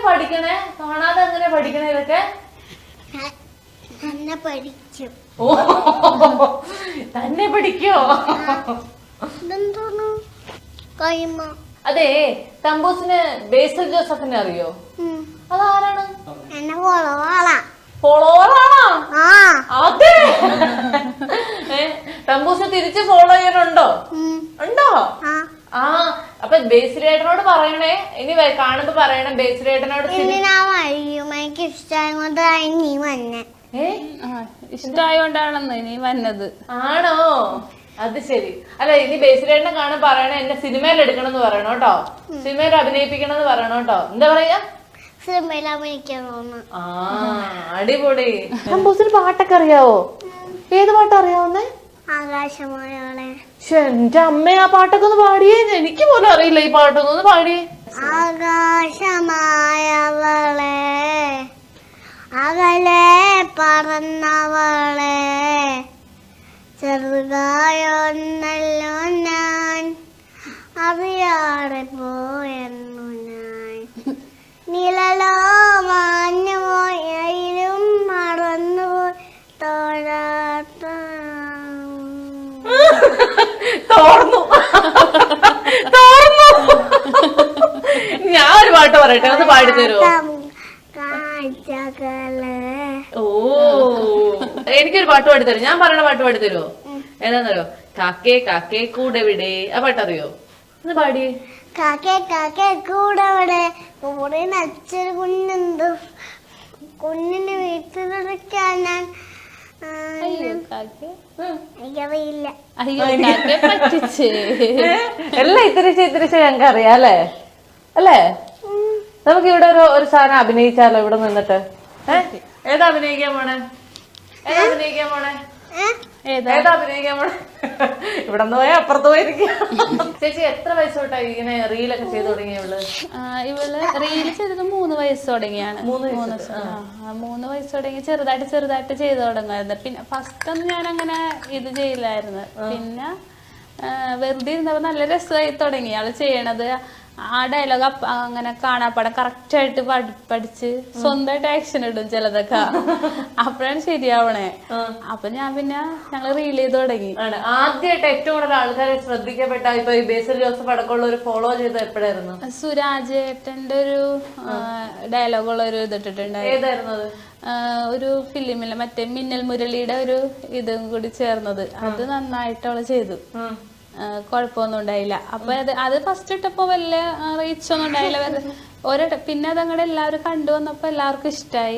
പഠിക്കണേ? കാണാതെ എങ്ങനെ പഠിക്കണേ ഇതൊക്കെ? തന്നെ പഠിക്കും. ഓ തന്നെ പഠിക്കോ? ഇതെന്തോന്നു കൈമ? അതെ, തമ്പൂസിന് ബേസിൽ ജോസഫിനെ അറിയോ? അതാരാണ്? എന്നെ ഫോളോവാളാ. ഫോളോവറാണോ? ആ അതെ. തമ്പൂസിനെ തിരിച്ച് ഫോളോ ചെയ്യാനുണ്ടോ? ഉണ്ടോ? ആ അപ്പൊ ബേസിലേട്ടനോട് പറയണേ, ഇനി കാണുമ്പോ പറയണേ ബേസിലേട്ടനോട്. ഇനി ഞാൻ വഴിയും എനിക്ക് ഇഷ്ടമായതുകൊണ്ടാണ് നീ വന്നെ. ഇഷ്ടമായോണ്ടാണെന്ന് ഇനി വന്നത്. ആണോ? അത് ശരി. അല്ല, ഇനി ബേസിലേട്ടനെ കാണാൻ പറയണേ എന്നെ സിനിമയിൽ എടുക്കണം എന്ന് പറയണോ കേട്ടോ. സിനിമയിൽ അഭിനയിപ്പിക്കണം എന്ന് പറയണോ കേട്ടോ. എന്താ പറയാ? സിനിമയിൽ അഭിനയിക്കണോന്ന്. ആ അടിപൊളി. തമ്പൂസിന് പാട്ടൊക്കെ അറിയാവോ? ഏത് പാട്ടാ അറിയാവുന്നേ? ആകാശമായവളെ. എന്റെ അമ്മ, ആ പാട്ടൊക്കെ ഒന്ന് പാടിയേ. എനിക്ക് പോലും അറിയില്ല ഈ പാട്ടൊന്നും. ഒന്ന് പാടിയേ. ആകാശമായവളെ, അകലെ പറന്നവളെ, ചെറുതായൊന്നല്ലോ ഞാൻ, അറിയാതെ പോയെന്നു ഞാൻ, നിഴലോ മാഞ്ഞു പോയാലും മറന്നുപോയി തോഴാത്ത. തോർന്നു തോർന്നു. ഞാൻ ഒരു പാട്ട് പറയട്ടെ, ഒന്ന് പാടിത്തരുമോ? ഓ, എനിക്കൊരു പാട്ട് പാടിത്തരും. ഞാൻ പറയണ പാട്ട് പാടിത്തരുമോ? ഏതാന്നറിയോ? കാക്കേ കാക്കേ കൂടെ വിടെ. ആ പാട്ടറിയോ? ഒന്ന് പാടിയേ. കാക്കേ കാക്കേ കൂടെ കൂടെ നച്ചൊരു കുഞ്ഞുണ്ട്, കുഞ്ഞിന് വീട്ടിലെടുക്കാൻ ഞാൻ എനിക്കറിയില്ല. എല്ലാം ഇത്തിരിച്ച് ഞങ്ങൾക്ക് അറിയാം അല്ലേ? അല്ലേ? നമുക്ക് ഇവിടെ ഒരു സാധനം അഭിനയിച്ചാലോ ഇവിടെ നിന്നിട്ട്? ഏതാ അഭിനയിക്കാൻ പോണേ? ഏതാ അഭിനയിക്കാൻ പോണേ? ഏതാ അഭിനയിക്കാൻ പോണേ? ഇവിടെ നിന്ന് പോയാ അപ്പുറത്ത് പോയിരിക്കും. ചേച്ചി എത്ര വയസ്സ് തൊട്ടായി ഇങ്ങനെ റീലൊക്കെ ചെയ്ത് തുടങ്ങിയവള്? ഇവള് റീൽ ചെയ്തത് 3 വയസ്സ് തുടങ്ങിയാണ്. 3 വയസ്സ് തുടങ്ങി ചെറുതായിട്ട് ചെയ്തു തുടങ്ങുമായിരുന്നു. പിന്നെ ഫസ്റ്റ് ഒന്നും ഞാൻ അങ്ങനെ ഇത് ചെയ്യില്ലായിരുന്നു. പിന്നെ വെറുതെ ഇരുന്നപ്പോ നല്ല രസമായി തുടങ്ങി ആള് ചെയ്യണത്. ആ ഡയലോഗ് അങ്ങനെ കാണാപ്പാടം കറക്റ്റ് ആയിട്ട് പഠിച്ച് സ്വന്തമായിട്ട് ആക്ഷൻ ഇടും ചിലതൊക്കെ. അപ്പോഴാണ് ശരിയാവണേ. അപ്പൊ ഞങ്ങൾ റീൽ ചെയ്ത് തുടങ്ങി. ആദ്യമായിട്ട് ഏറ്റവും കൂടുതൽ ആൾക്കാരെ ശ്രദ്ധിക്കപ്പെട്ട ഇപ്പൊ ഈ ബേസിൽ ജോസഫ് അടക്കമുള്ള ഒരു ഫോളോ ചെയ്ത് എപ്പോഴായിരുന്നു? സുരാജേട്ടന്റെ ഒരു ഡയലോഗുള്ള ഒരു ഇതിട്ടിട്ടുണ്ടായി. ഏതായിരുന്നു അത്? ഒരു ഫിലിമില് മറ്റേ മിന്നൽ മുരളിയുടെ ഒരു ഇതും കൂടി ചേർന്നത്. അത് നന്നായിട്ട് അവള് ചെയ്തു. കുഴപ്പമൊന്നും ഉണ്ടായില്ല. അപ്പൊ അത് ഫസ്റ്റ് ഇട്ടപ്പോ വലിയ റീച്ച് ഒന്നും ഉണ്ടായില്ല. പിന്നെ അതങ്ങടെ എല്ലാവരും കണ്ടുവന്നപ്പോ എല്ലാവർക്കും ഇഷ്ടമായി.